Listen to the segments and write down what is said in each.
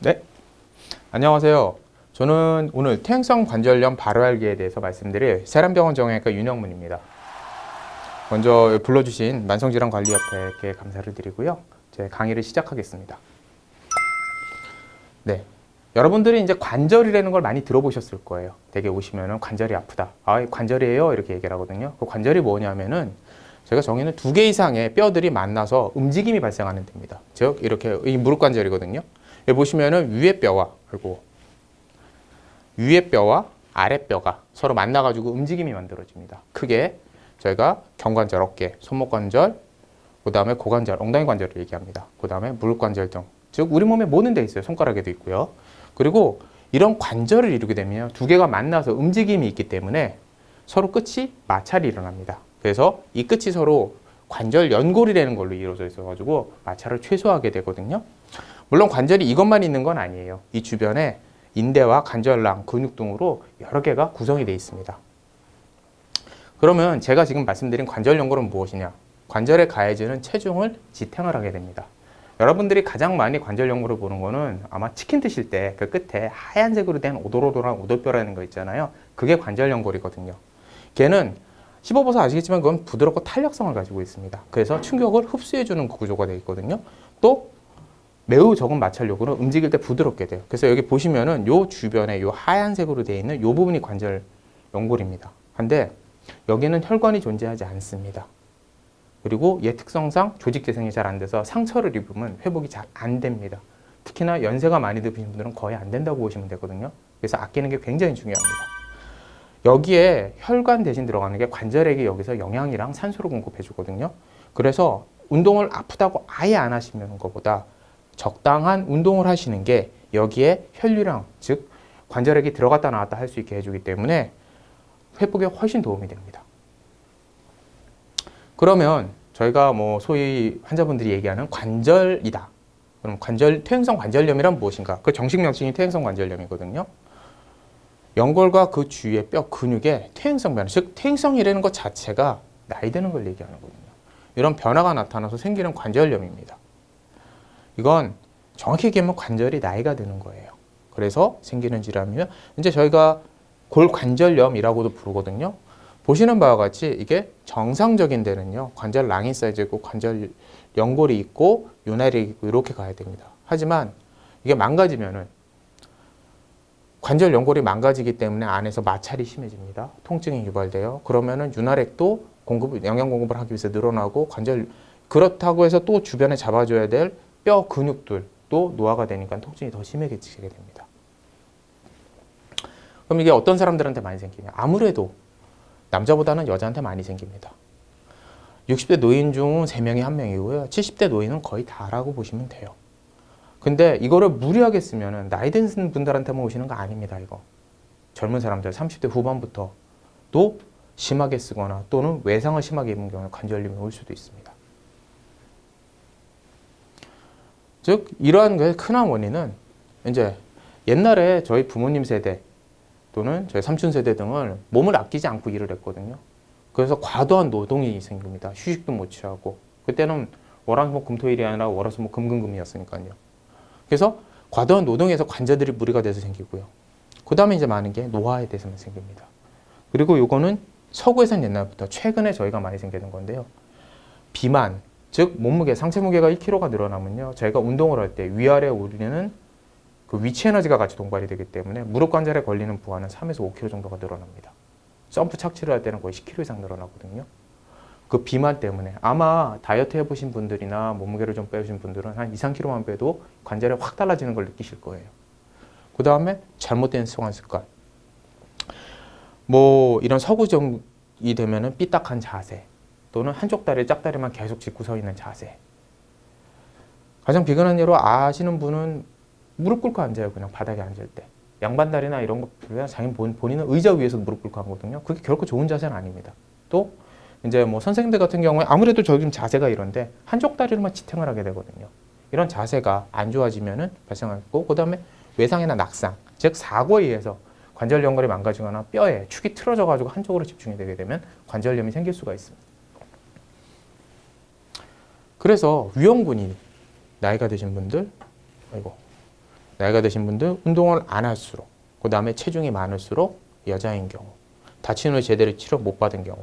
네, 안녕하세요. 저는 오늘 퇴행성 관절염 바로 알기에 대해서 말씀드릴 세란병원 정형외과 윤영문입니다. 먼저 불러주신 만성질환관리협회께 감사를 드리고요. 제 강의를 시작하겠습니다. 네, 여러분들이 이제 관절이라는 걸 많이 들어보셨을 거예요. 댁에 오시면은 관절이 아프다. 아, 관절이에요. 이렇게 얘기를 하거든요. 그 관절이 뭐냐면은 제가 정의는 2개 이상의 뼈들이 만나서 움직임이 발생하는 데입니다. 즉 이렇게 이 무릎 관절이거든요. 여기 보시면은 위에 뼈와 아래 뼈가 서로 만나가지고 움직임이 만들어집니다. 크게 저희가 경관절, 어깨, 손목 관절, 그 다음에 고관절, 엉덩이 관절을 얘기합니다. 그 다음에 무릎 관절 등, 즉 우리 몸에 모든 데 있어요. 손가락에도 있고요. 그리고 이런 관절을 이루게 되면 2개가 만나서 움직임이 있기 때문에 서로 끝이 마찰이 일어납니다. 그래서 이 끝이 서로 관절 연골이라는 걸로 이루어져 있어가지고 마찰을 최소화하게 되거든요. 물론 관절이 이것만 있는 건 아니에요. 이 주변에 인대와 관절랑, 근육 등으로 여러 개가 구성이 되어 있습니다. 그러면 제가 지금 말씀드린 관절 연골은 무엇이냐? 관절에 가해지는 체중을 지탱을 하게 됩니다. 여러분들이 가장 많이 관절 연골을 보는 거는 아마 치킨 드실 때 그 끝에 하얀색으로 된 오돌오돌한 오돌뼈라는 거 있잖아요. 그게 관절 연골이거든요. 걔는 씹어봐서 아시겠지만 그건 부드럽고 탄력성을 가지고 있습니다. 그래서 충격을 흡수해주는 구조가 되어 있거든요. 또 매우 적은 마찰력으로 움직일 때 부드럽게 돼요. 그래서 여기 보시면은 요 주변에 요 하얀색으로 되어 있는 요 부분이 관절 연골입니다. 근데 여기는 혈관이 존재하지 않습니다. 그리고 얘 특성상 조직 재생이 잘 안 돼서 상처를 입으면 회복이 잘 안 됩니다. 특히나 연세가 많이 드신 분들은 거의 안 된다고 보시면 되거든요. 그래서 아끼는 게 굉장히 중요합니다. 여기에 혈관 대신 들어가는 게 관절에게 여기서 영양이랑 산소를 공급해 주거든요. 그래서 운동을 아프다고 아예 안 하시는 것보다 적당한 운동을 하시는 게 여기에 혈류량, 즉 관절액이 들어갔다 나왔다 할 수 있게 해주기 때문에 회복에 훨씬 도움이 됩니다. 그러면 저희가 뭐 소위 환자분들이 얘기하는 관절이다. 그럼 퇴행성 관절염이란 무엇인가? 그 정식 명칭이 퇴행성 관절염이거든요. 연골과 그 주위의 뼈 근육의 퇴행성 변화, 즉 퇴행성이라는 것 자체가 나이 드는 걸 얘기하는 거거든요. 이런 변화가 나타나서 생기는 관절염입니다. 이건 정확히 얘기하면 관절이 나이가 드는 거예요. 그래서 생기는 질환이면 이제 저희가 골관절염이라고도 부르거든요. 보시는 바와 같이 이게 정상적인 데는요, 관절랑이 사이즈고 관절 연골이 있고 윤활이 있고 이렇게 가야 됩니다. 하지만 이게 망가지면은 관절 연골이 망가지기 때문에 안에서 마찰이 심해집니다. 통증이 유발돼요. 그러면은 윤활액도 영양 공급을 하기 위해서 늘어나고 그렇다고 해서 또 주변에 잡아줘야 될 뼈 근육들도 노화가 되니까 통증이 더 심해지게 됩니다. 그럼 이게 어떤 사람들한테 많이 생기냐? 아무래도 남자보다는 여자한테 많이 생깁니다. 60대 노인 중 3명이 1명이고요. 70대 노인은 거의 다라고 보시면 돼요. 근데 이거를 무리하게 쓰면은 나이 든 분들한테만 오시는 거 아닙니다, 이거. 젊은 사람들 30대 후반부터도 심하게 쓰거나 또는 외상을 심하게 입은 경우에 관절염이 올 수도 있습니다. 즉 이러한 것의 큰 원인은 이제 옛날에 저희 부모님 세대 또는 저희 삼촌 세대 등을 몸을 아끼지 않고 일을 했거든요. 그래서 과도한 노동이 생깁니다. 휴식도 못 취하고. 그때는 월화수목금토일이 아니라 월화수목금금금이었으니까요. 그래서 과도한 노동에서 관절들이 무리가 돼서 생기고요. 그 다음에 이제 많은 게 노화에 대해서만 생깁니다. 그리고 요거는 서구에서는 옛날부터 최근에 저희가 많이 생기는 건데요. 비만, 즉 몸무게, 상체 무게가 1kg가 늘어나면요. 저희가 운동을 할 때 위아래 우리는 그 위치 에너지가 같이 동반이 되기 때문에 무릎 관절에 걸리는 부하는 3에서 5kg 정도가 늘어납니다. 점프 착지를 할 때는 거의 10kg 이상 늘어나거든요. 그 비만 때문에 아마 다이어트 해보신 분들이나 몸무게를 좀 빼신 분들은 한 2, 3kg만 빼도 관절에 확 달라지는 걸 느끼실 거예요. 그 다음에 잘못된 생활 습관. 뭐 이런 서구적이 되면은 삐딱한 자세 또는 한쪽 다리 짝다리만 계속 짚고 서 있는 자세. 가장 비근한 예로 아시는 분은 무릎 꿇고 앉아요. 그냥 바닥에 앉을 때. 양반다리나 이런 거 자기 본인은 의자 위에서 무릎 꿇고 하거든요. 그게 결코 좋은 자세는 아닙니다. 또 이제 뭐 선생님들 같은 경우에 아무래도 저기 자세가 이런데 한쪽 다리로만 지탱을 하게 되거든요. 이런 자세가 안 좋아지면은 발생하고, 그다음에 외상이나 낙상, 즉 사고에 의해서 관절 연골이 망가지거나 뼈에 축이 틀어져 가지고 한쪽으로 집중이 되게 되면 관절염이 생길 수가 있습니다. 그래서 위험군이 나이가 드신 분들, 나이가 드신 분들 운동을 안 할수록, 그 다음에 체중이 많을수록 여자인 경우, 다친 후에 제대로 치료 못 받은 경우,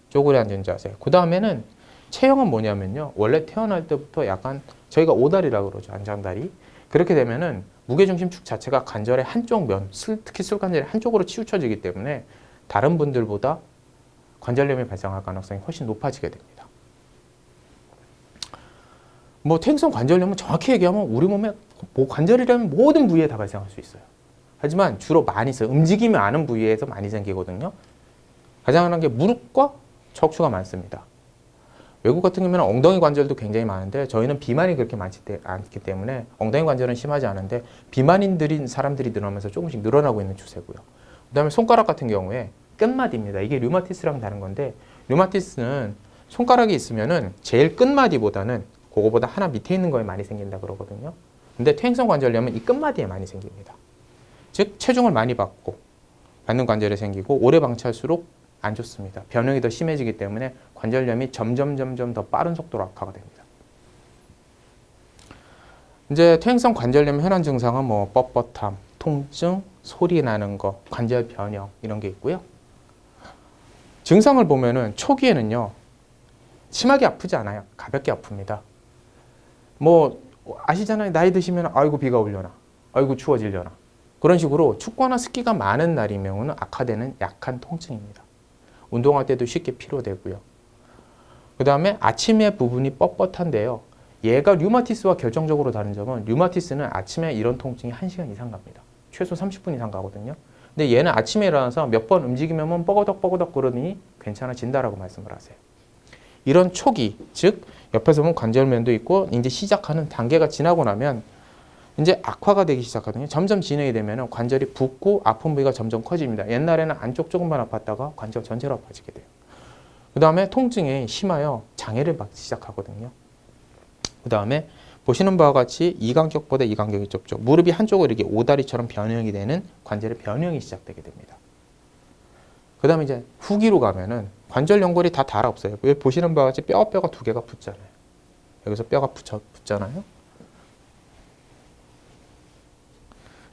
쪼그려 앉은 자세. 그 다음에는 체형은 뭐냐면요. 원래 태어날 때부터 약간 저희가 오다리라고 그러죠. 안장다리. 그렇게 되면은 무게중심축 자체가 관절의 한쪽 면, 특히 술관절의 한쪽으로 치우쳐지기 때문에 다른 분들보다 관절염이 발생할 가능성이 훨씬 높아지게 됩니다. 뭐 퇴행성 관절염은 정확히 얘기하면 우리 몸의 관절이라는 모든 부위에 다 발생할 수 있어요. 하지만 주로 많이 있어요. 움직임이 많은 부위에서 많이 생기거든요. 가장 흔한 게 무릎과 척추가 많습니다. 외국 같은 경우는 엉덩이 관절도 굉장히 많은데 저희는 비만이 그렇게 많지 않기 때문에 엉덩이 관절은 심하지 않은데 비만인들인 사람들이 늘어나면서 조금씩 늘어나고 있는 추세고요. 그 다음에 손가락 같은 경우에 끝마디입니다. 이게 류마티스랑 다른 건데 류마티스는 손가락이 있으면은 제일 끝마디보다는 그거보다 하나 밑에 있는 거에 많이 생긴다 그러거든요. 근데 퇴행성 관절염은 이 끝마디에 많이 생깁니다. 즉 체중을 많이 받는 관절에 생기고 오래 방치할수록 안 좋습니다. 변형이 더 심해지기 때문에 관절염이 점점 더 빠른 속도로 악화가 됩니다. 이제 퇴행성 관절염 현한 증상은 뭐 뻣뻣함, 통증, 소리 나는 거, 관절 변형 이런 게 있고요. 증상을 보면은 초기에는요. 심하게 아프지 않아요. 가볍게 아픕니다. 뭐 아시잖아요. 나이 드시면 아이고 비가 오려나, 아이고 추워지려나 그런 식으로 춥거나 습기가 많은 날이면 악화되는 약한 통증입니다. 운동할 때도 쉽게 피로되고요. 그 다음에 아침에 부분이 뻣뻣한데요. 얘가 류마티스와 결정적으로 다른 점은 류마티스는 아침에 이런 통증이 1시간 이상 갑니다. 최소 30분 이상 가거든요. 근데 얘는 아침에 일어나서 몇 번 움직이면 뻐거덕 그러더니 괜찮아진다라고 말씀을 하세요. 이런 초기, 즉 옆에서 보면 관절면도 있고 이제 시작하는 단계가 지나고 나면 이제 악화가 되기 시작하거든요. 점점 진행이 되면 관절이 붓고 아픈 부위가 점점 커집니다. 옛날에는 안쪽 조금만 아팠다가 관절 전체로 아파지게 돼요. 그 다음에 통증이 심하여 장애를 받기 시작하거든요. 그 다음에 보시는 바와 같이 이간격보다 이간격이 좁죠. 무릎이 한쪽으로 이렇게 오다리처럼 변형이 되는 관절의 변형이 시작되게 됩니다. 그 다음에 이제 후기로 가면은 관절 연골이 다 달아없어요. 보시는 바와 같이 뼈가 두 개가 붙잖아요. 여기서 뼈가 붙잖아요.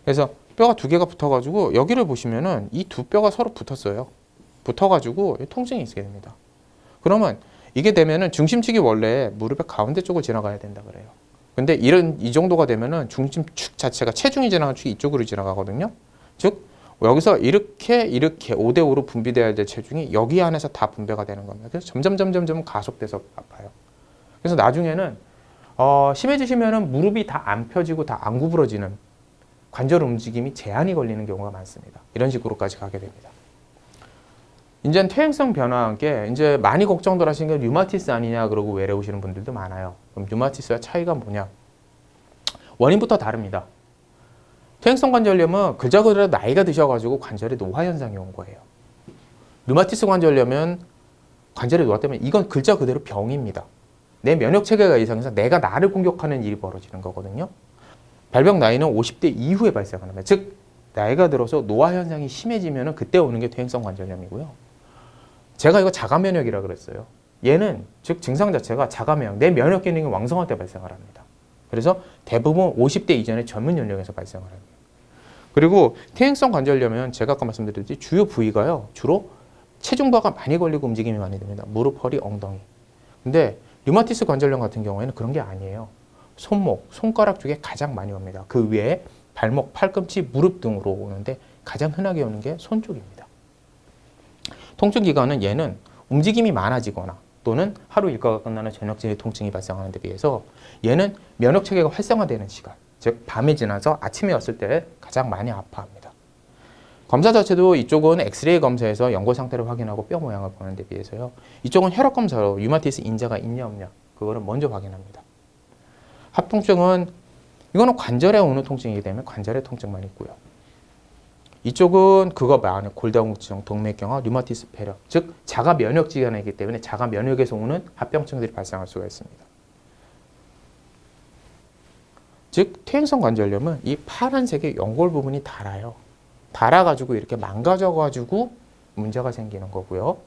그래서 뼈가 두 개가 붙어가지고 여기를 보시면은 이 두 뼈가 서로 붙었어요. 붙어가지고 통증이 있게 됩니다. 그러면 이게 되면은 중심축이 원래 무릎의 가운데 쪽을 지나가야 된다 그래요. 근데 이 정도가 되면은 중심축 자체가 체중이 지나가는 축이 이쪽으로 지나가거든요. 즉 여기서 이렇게 5대5로 분비돼야 될 체중이 여기 안에서 다 분배가 되는 겁니다. 그래서 점점 가속돼서 아파요. 그래서 나중에는 심해지시면은 무릎이 다 안 펴지고 다 안 구부러지는 관절 움직임이 제한이 걸리는 경우가 많습니다. 이런 식으로까지 가게 됩니다. 이제는 퇴행성 변화와 함께 이제 많이 걱정들 하시는 게 류마티스 아니냐 그러고 외래오시는 분들도 많아요. 그럼 류마티스와 차이가 뭐냐? 원인부터 다릅니다. 퇴행성 관절염은 글자 그대로 나이가 드셔가지고 관절에 노화 현상이 온 거예요. 류마티스 관절염은 관절에 노화 때문에 이건 글자 그대로 병입니다. 내 면역 체계가 이상해서 내가 나를 공격하는 일이 벌어지는 거거든요. 발병 나이는 50대 이후에 발생하는 거예요. 즉 나이가 들어서 노화 현상이 심해지면 그때 오는 게 퇴행성 관절염이고요. 제가 이거 자가 면역이라 그랬어요. 얘는 즉 증상 자체가 자가 면역, 내 면역 기능이 왕성할 때 발생을 합니다. 그래서 대부분 50대 이전의 젊은 연령에서 발생을 합니다. 그리고 퇴행성 관절염은 제가 아까 말씀드렸듯이 주요 부위가요. 주로 체중바가 많이 걸리고 움직임이 많이 됩니다. 무릎, 허리, 엉덩이. 근데 류마티스 관절염 같은 경우에는 그런 게 아니에요. 손목, 손가락 쪽에 가장 많이 옵니다. 그 외에 발목, 팔꿈치, 무릎 등으로 오는데 가장 흔하게 오는 게 손 쪽입니다. 통증 기간은 얘는 움직임이 많아지거나 또는 하루 일과가 끝나는 저녁쯤에 통증이 발생하는 데 비해서 얘는 면역 체계가 활성화되는 시간, 즉 밤에 지나서 아침에 왔을 때 가장 많이 아파합니다. 검사 자체도 이쪽은 엑스레이 검사에서 연골 상태를 확인하고 뼈 모양을 보는 데 비해서요. 이쪽은 혈액 검사로 류마티스 인자가 있냐 없냐 그거를 먼저 확인합니다. 합통증은 이거는 관절에 오는 통증이기 때문에 관절의 통증만 있고요. 이쪽은 그거 말하는 골다공증, 동맥경화, 류마티스 폐렴, 즉 자가 면역 질환이기 때문에 자가 면역에서 오는 합병증들이 발생할 수가 있습니다. 즉 퇴행성 관절염은 이 파란색의 연골 부분이 달아요. 달아가지고 이렇게 망가져가지고 문제가 생기는 거고요.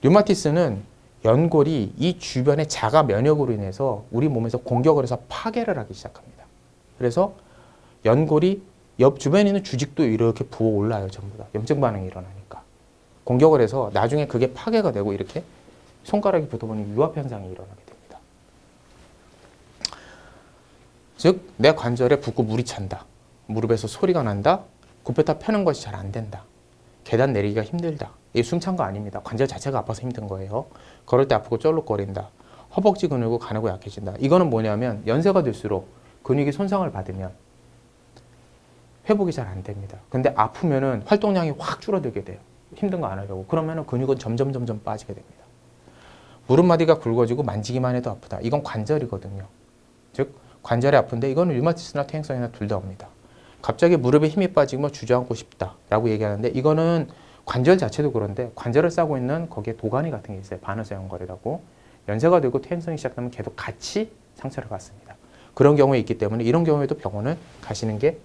류마티스는 연골이 이 주변의 자가 면역으로 인해서 우리 몸에서 공격을 해서 파괴를 하기 시작합니다. 그래서 연골이 옆 주변에 있는 주직도 이렇게 부어 올라요. 전부 다. 염증 반응이 일어나니까. 공격을 해서 나중에 그게 파괴가 되고 이렇게 손가락이 붙어버리는 유압 현상이 일어나게 됩니다. 즉, 내 관절에 붓고 물이 찬다. 무릎에서 소리가 난다. 굽혔다 펴는 것이 잘 안 된다. 계단 내리기가 힘들다. 이게 숨 찬 거 아닙니다. 관절 자체가 아파서 힘든 거예요. 걸을 때 아프고 쩔룩거린다. 허벅지 근육이 가늘고 약해진다. 이거는 뭐냐면 연세가 들수록 근육이 손상을 받으면 회복이 잘 안 됩니다. 근데 아프면은 활동량이 확 줄어들게 돼요. 힘든 거 안 하려고. 그러면은 근육은 점점 빠지게 됩니다. 무릎마디가 굵어지고 만지기만 해도 아프다. 이건 관절이거든요. 즉 관절이 아픈데 이거는 류마티스나 퇴행성이나 둘 다 옵니다. 갑자기 무릎에 힘이 빠지고 주저앉고 싶다라고 얘기하는데 이거는 관절 자체도 그런데 관절을 싸고 있는 거기에 도가니 같은 게 있어요. 반어사 연골이라고. 연세가 되고 퇴행성이 시작되면 계속 같이 상처를 받습니다. 그런 경우에 있기 때문에 이런 경우에도 병원을 가시는 게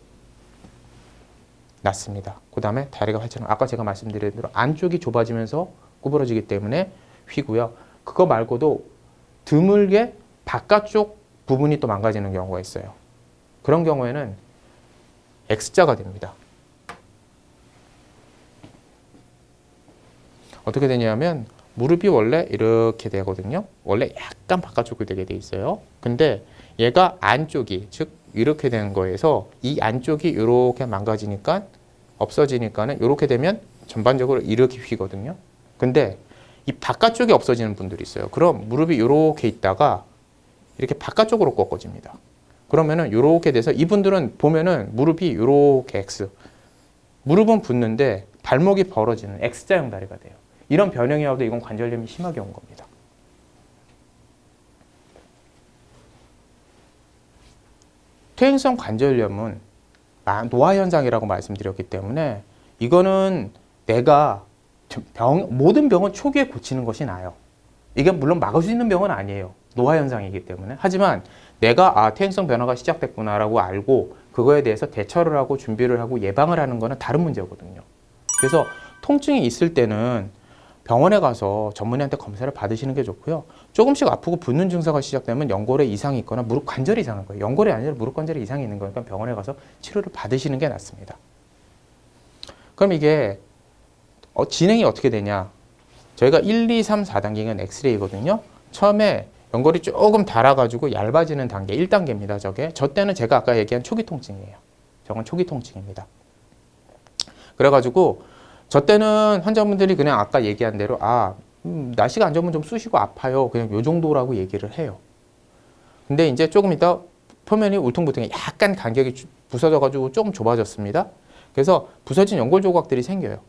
낫습니다. 그 다음에 다리가 활처럼 아까 제가 말씀드린 대로 안쪽이 좁아지면서 구부러지기 때문에 휘고요. 그거 말고도 드물게 바깥쪽 부분이 또 망가지는 경우가 있어요. 그런 경우에는 X자가 됩니다. 어떻게 되냐면 무릎이 원래 이렇게 되거든요. 원래 약간 바깥쪽으로 되게 돼 있어요. 근데 얘가 안쪽이 즉 이렇게 된 거에서 이 안쪽이 이렇게 망가지니까 없어지니까는 이렇게 되면 전반적으로 이렇게 휘거든요. 근데 이 바깥쪽이 없어지는 분들이 있어요. 그럼 무릎이 이렇게 있다가 이렇게 바깥쪽으로 꺾어집니다. 그러면은 이렇게 돼서 이분들은 보면은 무릎이 이렇게 X. 무릎은 붙는데 발목이 벌어지는 X자형 다리가 돼요. 이런 변형이 와도 이건 관절염이 심하게 온 겁니다. 퇴행성 관절염은 노화 현상이라고 말씀드렸기 때문에 이거는 내가 모든 병은 초기에 고치는 것이 나아요. 이게 물론 막을 수 있는 병은 아니에요. 노화 현상이기 때문에. 하지만 내가 퇴행성 변화가 시작됐구나라고 알고 그거에 대해서 대처를 하고 준비를 하고 예방을 하는 거는 다른 문제거든요. 그래서 통증이 있을 때는 병원에 가서 전문의한테 검사를 받으시는 게 좋고요. 조금씩 아프고 붓는 증세가 시작되면 연골에 이상이 있거나 무릎 관절이 이상한 거예요. 연골이 아니라 무릎 관절에 이상이 있는 거니까 병원에 가서 치료를 받으시는 게 낫습니다. 그럼 이게 진행이 어떻게 되냐? 저희가 1, 2, 3, 4단계는 엑스레이거든요. 처음에 연골이 조금 닳아가지고 얇아지는 단계 1단계입니다. 저 때는 제가 아까 얘기한 초기 통증이에요. 저건 초기 통증입니다. 그래가지고 저 때는 환자분들이 그냥 아까 얘기한 대로 날씨가 안 좋으면 좀 쑤시고 아파요. 그냥 요 정도라고 얘기를 해요. 근데 이제 조금 이따 표면이 울퉁불퉁해 약간 간격이 부서져가지고 조금 좁아졌습니다. 그래서 부서진 연골 조각들이 생겨요.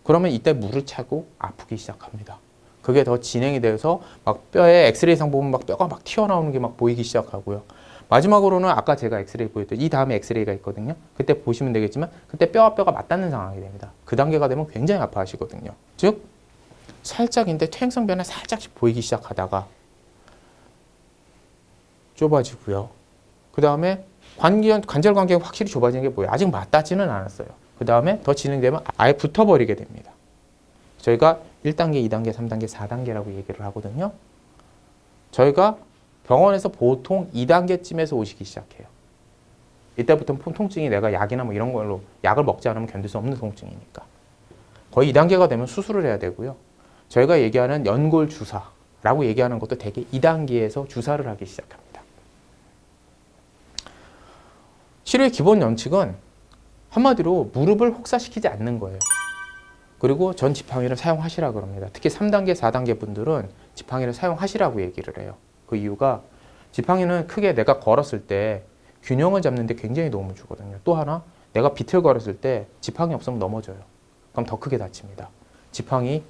그러면 이때 물을 차고 아프기 시작합니다. 그게 더 진행이 돼서 막 뼈에 엑스레이상 보면 막 뼈가 막 튀어나오는 게 막 보이기 시작하고요. 마지막으로는 아까 제가 엑스레이 보였던 이 다음에 엑스레이가 있거든요. 그때 보시면 되겠지만 그때 뼈와 뼈가 맞닿는 상황이 됩니다. 그 단계가 되면 굉장히 아파하시거든요. 즉 살짝인데 퇴행성 변화 살짝씩 보이기 시작하다가 좁아지고요. 그 다음에 관절 간격이 확실히 좁아지는 게 뭐예요? 아직 맞닿지는 않았어요. 그 다음에 더 진행되면 아예 붙어버리게 됩니다. 저희가 1단계, 2단계, 3단계, 4단계라고 얘기를 하거든요. 저희가 병원에서 보통 2단계쯤에서 오시기 시작해요. 이때부터는 통증이 내가 약이나 뭐 이런 걸로 약을 먹지 않으면 견딜 수 없는 통증이니까. 거의 2단계가 되면 수술을 해야 되고요. 저희가 얘기하는 연골 주사라고 얘기하는 것도 대개 2단계에서 주사를 하기 시작합니다. 치료의 기본 원칙은 한마디로 무릎을 혹사시키지 않는 거예요. 그리고 전 지팡이를 사용하시라 그럽니다. 특히 3단계, 4단계 분들은 지팡이를 사용하시라고 얘기를 해요. 그 이유가 지팡이는 크게 내가 걸었을 때 균형을 잡는 데 굉장히 도움을 주거든요. 또 하나 내가 비틀 걸었을 때 지팡이 없으면 넘어져요. 그럼 더 크게 다칩니다. 지팡이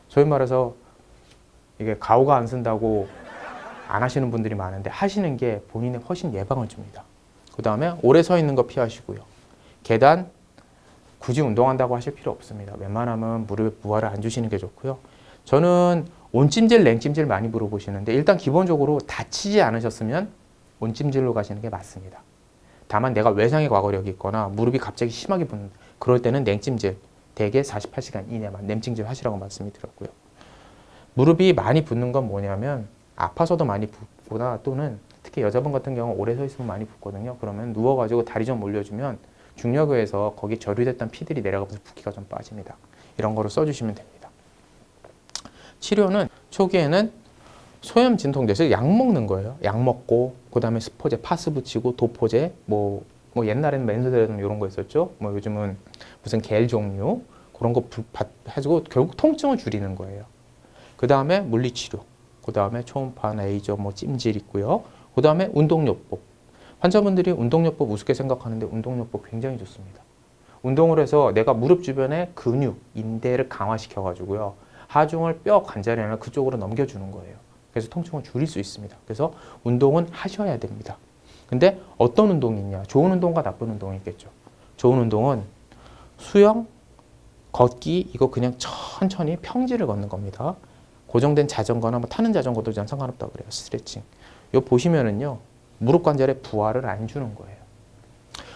소위 말해서 이게 가오가 안 쓴다고 안 하시는 분들이 많은데 하시는 게 본인의 훨씬 예방을 줍니다. 그 다음에 오래 서 있는 거 피하시고요. 계단 굳이 운동한다고 하실 필요 없습니다. 웬만하면 무릎에 부하를 안 주시는 게 좋고요. 저는 온찜질, 냉찜질 많이 물어보시는데 일단 기본적으로 다치지 않으셨으면 온찜질로 가시는 게 맞습니다. 다만 내가 외상의 과거력이 있거나 무릎이 갑자기 심하게 붓는 그럴 때는 냉찜질, 대개 48시간 이내만 냉찜질 하시라고 말씀을 드렸고요. 무릎이 많이 붓는 건 뭐냐면 아파서도 많이 붓거나 또는 특히 특히 여자분 같은 경우 오래 서 있으면 많이 붓거든요. 그러면 누워가지고 다리 좀 올려주면 중력에서 거기 저류됐던 피들이 내려가면서 붓기가 좀 빠집니다. 이런 거로 써주시면 됩니다. 치료는 초기에는 소염 진통제, 약 먹는 거예요. 약 먹고 그 다음에 스포제, 파스 붙이고 도포제, 뭐 옛날에는 맨스데르는 이런 거 있었죠. 뭐 요즘은 무슨 겔 종류 그런 거 해주고 결국 통증을 줄이는 거예요. 그 다음에 물리치료, 그 다음에 초음파, 레이저, 뭐 찜질 있고요. 그 다음에 운동요법. 환자분들이 운동요법 우습게 생각하는데 운동요법 굉장히 좋습니다. 운동을 해서 내가 무릎 주변의 근육, 인대를 강화시켜 가지고요. 하중을 뼈 관절이나 그쪽으로 넘겨주는 거예요. 그래서 통증을 줄일 수 있습니다. 그래서 운동은 하셔야 됩니다. 근데 어떤 운동이 있냐? 좋은 운동과 나쁜 운동이 있겠죠. 좋은 운동은 수영, 걷기, 이거 그냥 천천히 평지를 걷는 겁니다. 고정된 자전거나 뭐 타는 자전거도 전 상관없다고 그래요. 스트레칭. 이거 보시면은요. 무릎 관절에 부하를 안 주는 거예요.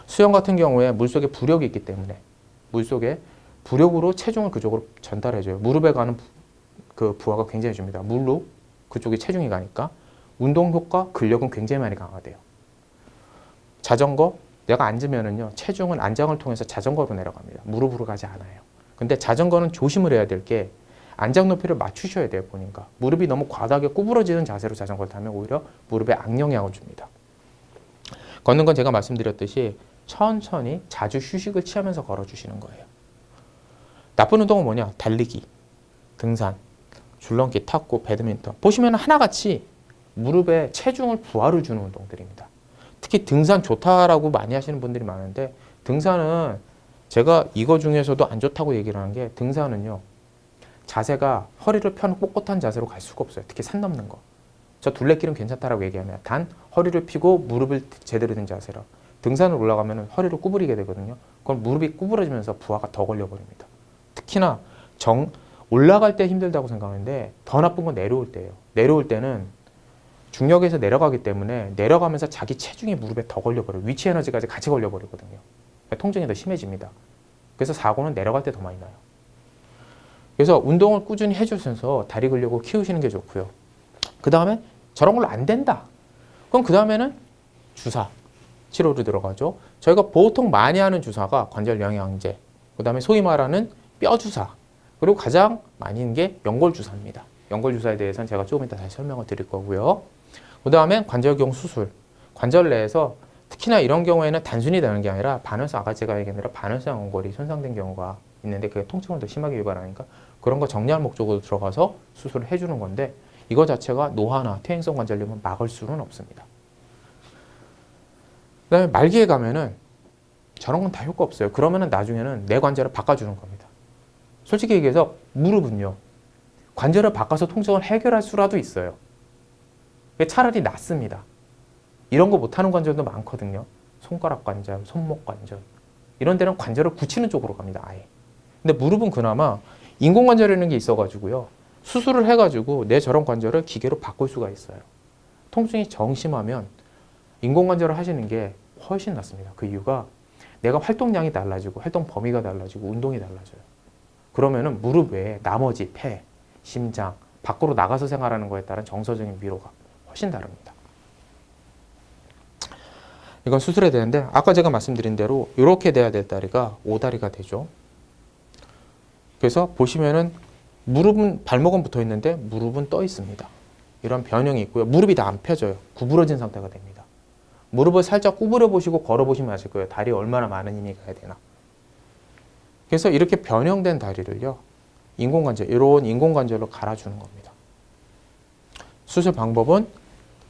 수영 같은 경우에 물속에 부력이 있기 때문에 물속에 부력으로 체중을 그쪽으로 전달해줘요. 무릎에 가는 그 부하가 굉장히 줍니다. 물로 그쪽에 체중이 가니까 운동 효과, 근력은 굉장히 많이 강화돼요. 자전거, 내가 앉으면은요, 체중은 안장을 통해서 자전거로 내려갑니다. 무릎으로 가지 않아요. 근데 자전거는 조심을 해야 될 게 안장 높이를 맞추셔야 돼요, 본인과. 무릎이 너무 과다하게 구부러지는 자세로 자전거를 타면 오히려 무릎에 악영향을 줍니다. 걷는 건 제가 말씀드렸듯이 천천히 자주 휴식을 취하면서 걸어주시는 거예요. 나쁜 운동은 뭐냐? 달리기, 등산, 줄넘기, 탁구, 배드민턴. 보시면 하나같이 무릎에 체중을 부하로 주는 운동들입니다. 특히 등산 좋다라고 많이 하시는 분들이 많은데 등산은 제가 이거 중에서도 안 좋다고 얘기를 하는 게 등산은요. 자세가 허리를 펴는 꼿꼿한 자세로 갈 수가 없어요. 특히 산 넘는 거. 저 둘레길은 괜찮다라고 얘기하면 단 허리를 펴고 무릎을 제대로 된 자세라. 등산을 올라가면 허리를 구부리게 되거든요. 그럼 무릎이 구부러지면서 부하가 더 걸려버립니다. 특히나 올라갈 때 힘들다고 생각하는데 더 나쁜 건 내려올 때예요. 내려올 때는 중력에서 내려가기 때문에 내려가면서 자기 체중이 무릎에 더 걸려버려요. 위치 에너지까지 같이 걸려버리거든요. 통증이 더 심해집니다. 그래서 사고는 내려갈 때 더 많이 나요. 그래서 운동을 꾸준히 해주셔서 다리 근력을 키우시는 게 좋고요. 그 다음에 저런 걸로 안 된다. 그럼 그 다음에는 주사 치료로 들어가죠. 저희가 보통 많이 하는 주사가 관절 영양제, 그 다음에 소위 말하는 뼈 주사, 그리고 가장 많이 있는 게 연골 주사입니다. 연골 주사에 대해서는 제가 조금 이따 다시 설명을 드릴 거고요. 그 다음에 관절경 수술, 관절 내에서 특히나 이런 경우에는 단순히 되는 게 아니라 반월성 아가제가 아니라 반월성 연골이 손상된 경우가 있는데 그게 통증을 더 심하게 유발하니까 그런 거 정리할 목적으로 들어가서 수술을 해주는 건데 이거 자체가 노화나 퇴행성 관절염은 막을 수는 없습니다. 그 다음에 말기에 가면은 저런 건 다 효과 없어요. 그러면은 나중에는 내 관절을 바꿔주는 겁니다. 솔직히 얘기해서 무릎은요. 관절을 바꿔서 통증을 해결할 수라도 있어요. 차라리 낫습니다. 이런 거 못하는 관절도 많거든요. 손가락 관절, 손목 관절. 이런 데는 관절을 굳히는 쪽으로 갑니다. 아예. 근데 무릎은 그나마 인공관절이라는 게 있어가지고요. 수술을 해가지고 내 저런 관절을 기계로 바꿀 수가 있어요. 통증이 정심하면 인공관절을 하시는 게 훨씬 낫습니다. 그 이유가 내가 활동량이 달라지고 활동 범위가 달라지고 운동이 달라져요. 그러면은 무릎 외에 나머지 폐, 심장, 밖으로 나가서 생활하는 거에 따른 정서적인 위로가 훨씬 다릅니다. 이건 수술해야 되는데 아까 제가 말씀드린 대로 이렇게 돼야 될 다리가 오다리가 되죠. 그래서 보시면은 무릎은 발목은 붙어 있는데 무릎은 떠 있습니다. 이런 변형이 있고요. 무릎이 다 안 펴져요. 구부러진 상태가 됩니다. 무릎을 살짝 구부려 보시고 걸어 보시면 아실 거예요. 다리에 얼마나 많은 힘이 가야 되나. 그래서 이렇게 변형된 다리를요. 인공관절, 이런 인공관절로 갈아주는 겁니다. 수술 방법은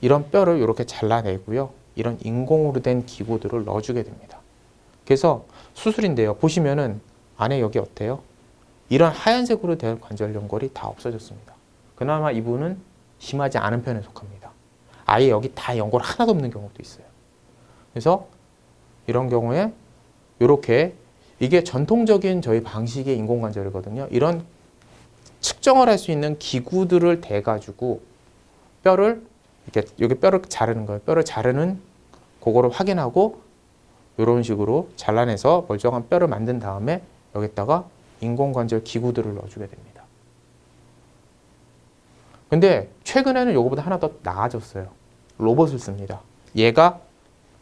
이런 뼈를 이렇게 잘라내고요. 이런 인공으로 된 기구들을 넣어주게 됩니다. 그래서 수술인데요. 보시면은 안에 여기 어때요? 이런 하얀색으로 된 관절 연골이 다 없어졌습니다. 그나마 이분은 심하지 않은 편에 속합니다. 아예 여기 다 연골 하나도 없는 경우도 있어요. 그래서 이런 경우에 이렇게 이게 전통적인 저희 방식의 인공관절이거든요. 이런 측정을 할 수 있는 기구들을 대가지고 뼈를 이렇게 여기 뼈를 자르는 거예요. 뼈를 자르는 그거를 확인하고 이런 식으로 잘라내서 멀쩡한 뼈를 만든 다음에 여기다가 인공관절 기구들을 넣어주게 됩니다. 근데 최근에는 이거보다 하나 더 나아졌어요. 로봇을 씁니다. 얘가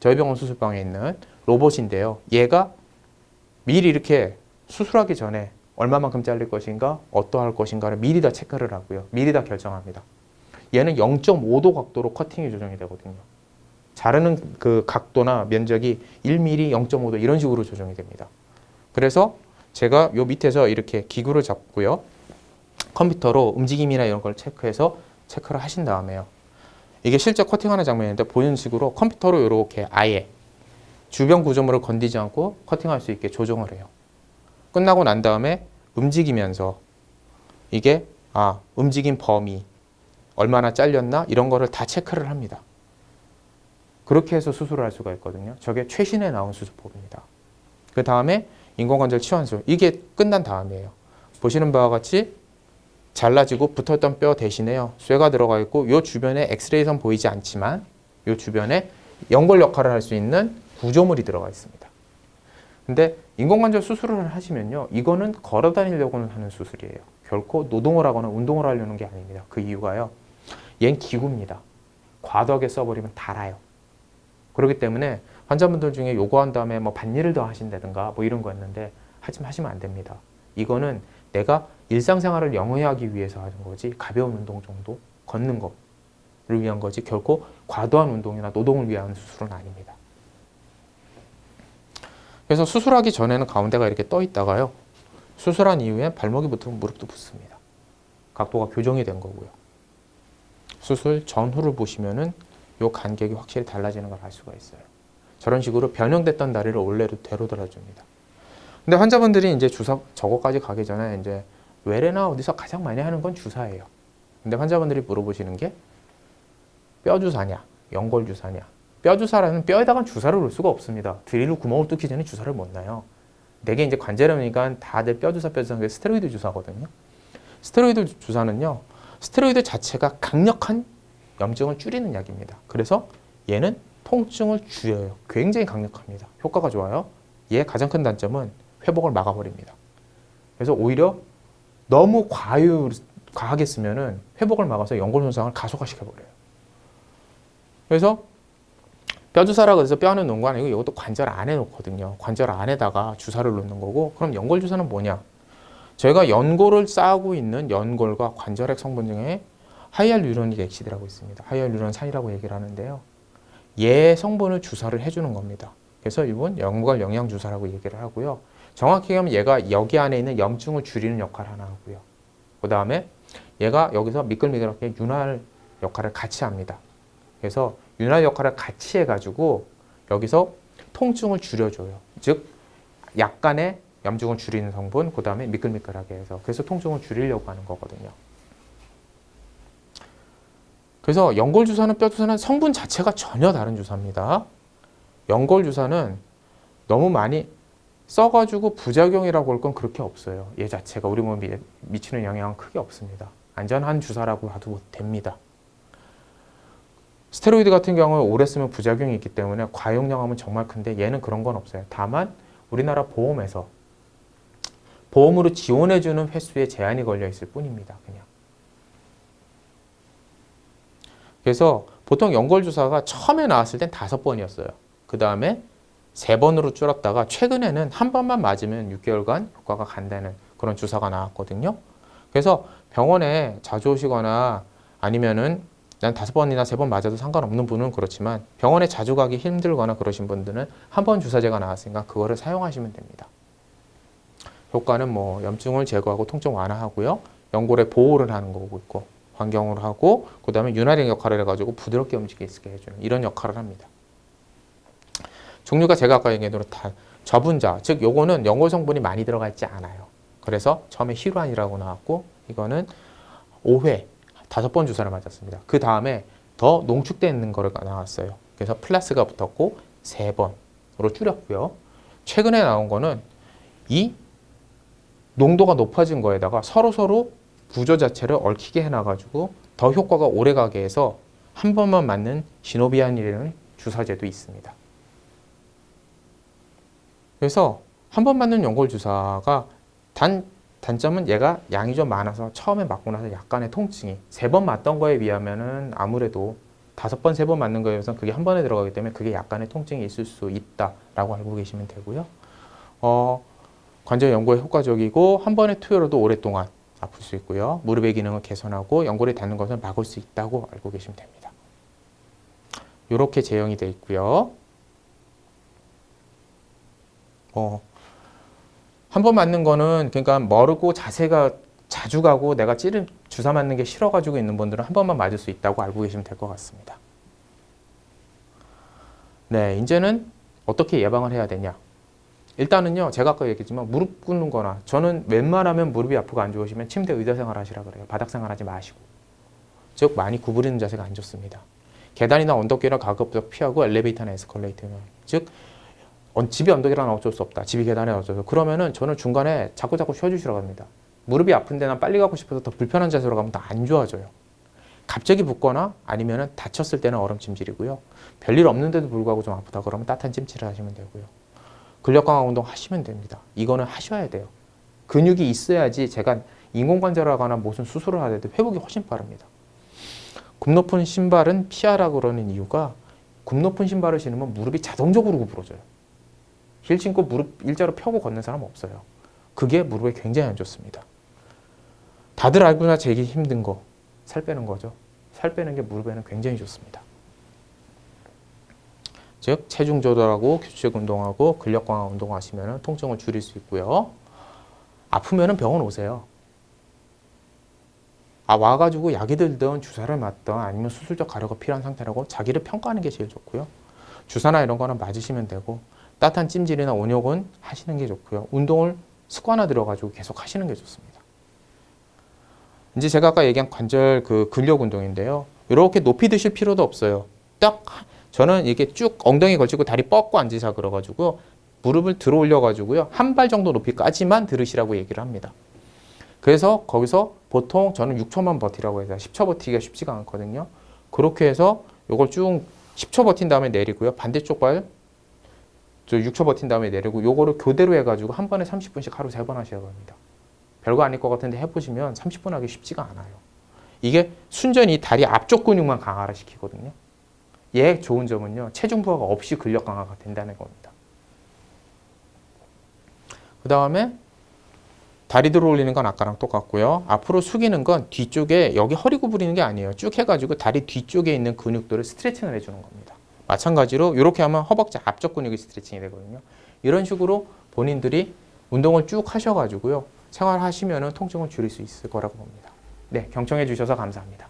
저희 병원 수술방에 있는 로봇인데요. 얘가 미리 이렇게 수술하기 전에 얼마만큼 잘릴 것인가, 어떠할 것인가를 미리 다 체크를 하고요. 미리 다 결정합니다. 얘는 0.5도 각도로 커팅이 조정이 되거든요. 자르는 그 각도나 면적이 1mm, 0.5도 이런 식으로 조정이 됩니다. 그래서 제가 요 밑에서 이렇게 기구를 잡고요. 컴퓨터로 움직임이나 이런 걸 체크해서 체크를 하신 다음에요. 이게 실제 커팅하는 장면인데 보이는 식으로 컴퓨터로 이렇게 아예 주변 구조물을 건드리지 않고 커팅할 수 있게 조정을 해요. 끝나고 난 다음에 움직이면서 이게 움직임 범위, 얼마나 잘렸나 이런 거를 다 체크를 합니다. 그렇게 해서 수술을 할 수가 있거든요. 저게 최신에 나온 수술법입니다. 그 다음에 인공관절 치환술, 이게 끝난 다음이에요. 보시는 바와 같이 잘라지고 붙었던 뼈 대신에요. 쇠가 들어가 있고 요 주변에 엑스레이선 보이지 않지만 요 주변에 연골 역할을 할 수 있는 구조물이 들어가 있습니다. 근데 인공관절 수술을 하시면요. 이거는 걸어 다니려고는 하는 수술이에요. 결코 노동을 하거나 운동을 하려는 게 아닙니다. 그 이유가요. 얜 기구입니다. 과도하게 써버리면 닳아요. 그렇기 때문에 환자분들 중에 요거 한 다음에 뭐 밭일을 더 하신다든가 뭐 이런 거 했는데 하시면 안 됩니다. 이거는 내가 일상생활을 영위하기 위해서 하는 거지 가벼운 운동 정도 걷는 거를 위한 거지 결코 과도한 운동이나 노동을 위한 수술은 아닙니다. 그래서 수술하기 전에는 가운데가 이렇게 떠 있다가요. 수술한 이후에 발목이 붙으면 무릎도 붙습니다. 각도가 교정이 된 거고요. 수술 전후를 보시면은 요 간격이 확실히 달라지는 걸 알 수가 있어요. 저런 식으로 변형됐던 다리를 원래로 되로 들어줍니다. 근데 환자분들이 이제 주사 저거까지 가기 전에 이제 외래나 어디서 가장 많이 하는 건 주사예요. 근데 환자분들이 물어보시는 게 뼈 주사냐, 연골 주사냐. 뼈 주사라는 뼈에다가 주사를 놓을 수가 없습니다. 드릴로 구멍을 뚫기 전에 주사를 못 놔요. 내게 이제 관절염이니까 다들 뼈 주사 게 스테로이드 주사거든요. 스테로이드 주사는요. 스테로이드 자체가 강력한 염증을 줄이는 약입니다. 그래서 얘는 통증을 줄여요. 굉장히 강력합니다. 효과가 좋아요. 얘의 가장 큰 단점은 회복을 막아버립니다. 그래서 오히려 너무 과하게 쓰면은 회복을 막아서 연골 손상을 가속화시켜버려요. 그래서 뼈주사라고 해서 뼈 안에 놓은 거 아니고 이것도 관절 안에 놓거든요. 관절 안에다가 주사를 놓는 거고 그럼 연골 주사는 뭐냐? 저희가 연골을 쌓고 있는 연골과 관절액 성분 중에 하이알루로닉 액시드라고 있습니다. 하이알루론 산이라고 얘기를 하는데요. 얘 성분을 주사를 해주는 겁니다. 그래서 이건 연골 영양 주사라고 얘기를 하고요. 정확히 하면 얘가 여기 안에 있는 염증을 줄이는 역할을 하나 하고요. 그 다음에 얘가 여기서 미끌미끌하게 윤활 역할을 같이 합니다. 그래서 윤활 역할을 같이 해가지고 여기서 통증을 줄여줘요. 즉 약간의 염증을 줄이는 성분, 그 다음에 미끌미끌하게 해서 그래서 통증을 줄이려고 하는 거거든요. 그래서 연골 주사는 뼈 주사는 성분 자체가 전혀 다른 주사입니다. 연골 주사는 너무 많이 써가지고 부작용이라고 할 건 그렇게 없어요. 얘 자체가 우리 몸에 미치는 영향은 크게 없습니다. 안전한 주사라고 봐도 됩니다. 스테로이드 같은 경우는 오래 쓰면 부작용이 있기 때문에 과용량하면 정말 큰데 얘는 그런 건 없어요. 다만 우리나라 보험에서 보험으로 지원해주는 횟수에 제한이 걸려 있을 뿐입니다. 그냥. 그래서 보통 연골 주사가 처음에 나왔을 땐 5번이었어요. 그 다음에 3번으로 줄었다가 최근에는 한 번만 맞으면 6개월간 효과가 간다는 그런 주사가 나왔거든요. 그래서 병원에 자주 오시거나 아니면은 난 5번이나 3번 맞아도 상관없는 분은 그렇지만 병원에 자주 가기 힘들거나 그러신 분들은 한 번 주사제가 나왔으니까 그거를 사용하시면 됩니다. 효과는 뭐 염증을 제거하고 통증 완화하고요. 연골의 보호를 하는 거고 있고 환경을 하고 그 다음에 윤활용 역할을 해가지고 부드럽게 움직일 수 있게 해주는 이런 역할을 합니다. 종류가 제가 아까 얘기한 대로 다 저분자, 즉 요거는 연골 성분이 많이 들어가 있지 않아요. 그래서 처음에 히루안이라고 나왔고 이거는 5회 5번 주사를 맞았습니다. 그 다음에 더 농축되어 있는 거가 나왔어요. 그래서 플러스가 붙었고 3번으로 줄였고요. 최근에 나온 거는 이 농도가 높아진 거에다가 서로 구조 자체를 얽히게 해놔가지고 더 효과가 오래가게 해서 한 번만 맞는 시노비안이라는 주사제도 있습니다. 그래서 한 번 맞는 연골 주사가 단점은 얘가 양이 좀 많아서 처음에 맞고 나서 약간의 통증이 3번 맞던 거에 비하면은 아무래도 5번, 3번 맞는 거에 비해서 그게 한 번에 들어가기 때문에 그게 약간의 통증이 있을 수 있다라고 알고 계시면 되고요. 관절 연골에 효과적이고 한 번의 투여로도 오랫동안 아플 수 있고요. 무릎의 기능을 개선하고 연골이 닿는 것을 막을 수 있다고 알고 계시면 됩니다. 이렇게 제형이 되어 있고요. 한 번 맞는 거는 그러니까 멀고 자세가 자주 가고 내가 주사 맞는 게 싫어가지고 있는 분들은 한 번만 맞을 수 있다고 알고 계시면 될 것 같습니다. 네, 이제는 어떻게 예방을 해야 되냐? 일단은요, 제가 아까 얘기했지만 무릎 꿇는 거나 저는 웬만하면 무릎이 아프고 안 좋으시면 침대 의자 생활 하시라 그래요. 바닥 생활 하지 마시고. 즉, 많이 구부리는 자세가 안 좋습니다. 계단이나 언덕길을 가급적 피하고 엘리베이터나 에스컬레이터는 즉 집이 언덕이라는 어쩔 수 없다. 집이 계단에 어쩔 수 없다. 그러면은 저는 중간에 자꾸 쉬어주시라고 합니다. 무릎이 아픈데 난 빨리 가고 싶어서 더 불편한 자세로 가면 더 안 좋아져요. 갑자기 붓거나 아니면은 다쳤을 때는 얼음찜질이고요. 별일 없는데도 불구하고 좀 아프다 그러면 따뜻한 찜질을 하시면 되고요. 근력 강화 운동 하시면 됩니다. 이거는 하셔야 돼요. 근육이 있어야지 제가 인공관절을 하거나 무슨 수술을 하더라도 회복이 훨씬 빠릅니다. 굽 높은 신발은 피하라고 그러는 이유가 굽 높은 신발을 신으면 무릎이 자동적으로 구부러져요. 힐 신고 무릎 일자로 펴고 걷는 사람 없어요. 그게 무릎에 굉장히 안 좋습니다. 다들 알고나 제기 힘든 거, 살 빼는 거죠. 살 빼는 게 무릎에는 굉장히 좋습니다. 즉 체중 조절하고 규칙 운동하고 근력 강화 운동하시면 통증을 줄일 수 있고요. 아프면 병원 오세요. 와가지고 약이 들든 주사를 맞든 아니면 수술적 가려가 필요한 상태라고 자기를 평가하는 게 제일 좋고요. 주사나 이런 거는 맞으시면 되고 따뜻한 찜질이나 온욕은 하시는 게 좋고요. 운동을 습관화 들어가지고 계속 하시는 게 좋습니다. 이제 제가 아까 얘기한 관절 근력 운동인데요. 이렇게 높이 드실 필요도 없어요. 딱 저는 이게 쭉 엉덩이 걸치고 다리 뻗고 앉으자 그래가지고 무릎을 들어 올려가지고요. 한 발 정도 높이까지만 들으시라고 얘기를 합니다. 그래서 거기서 보통 저는 6초만 버티라고 해서 10초 버티기가 쉽지가 않거든요. 그렇게 해서 이걸 쭉 10초 버틴 다음에 내리고요. 반대쪽 발 6초 버틴 다음에 내리고 요거를 교대로 해가지고 한 번에 30분씩 하루 3번 하셔야 합니다. 별거 아닐 것 같은데 해보시면 30분 하기 쉽지가 않아요. 이게 순전히 다리 앞쪽 근육만 강화를 시키거든요. 얘 좋은 점은요. 체중 부하가 없이 근력 강화가 된다는 겁니다. 그 다음에 다리 들어 올리는 건 아까랑 똑같고요. 앞으로 숙이는 건 뒤쪽에 여기 허리 구부리는 게 아니에요. 쭉 해가지고 다리 뒤쪽에 있는 근육들을 스트레칭을 해주는 겁니다. 마찬가지로 이렇게 하면 허벅지 앞쪽 근육이 스트레칭이 되거든요. 이런 식으로 본인들이 운동을 쭉 하셔가지고요. 생활하시면 통증을 줄일 수 있을 거라고 봅니다. 네, 경청해 주셔서 감사합니다.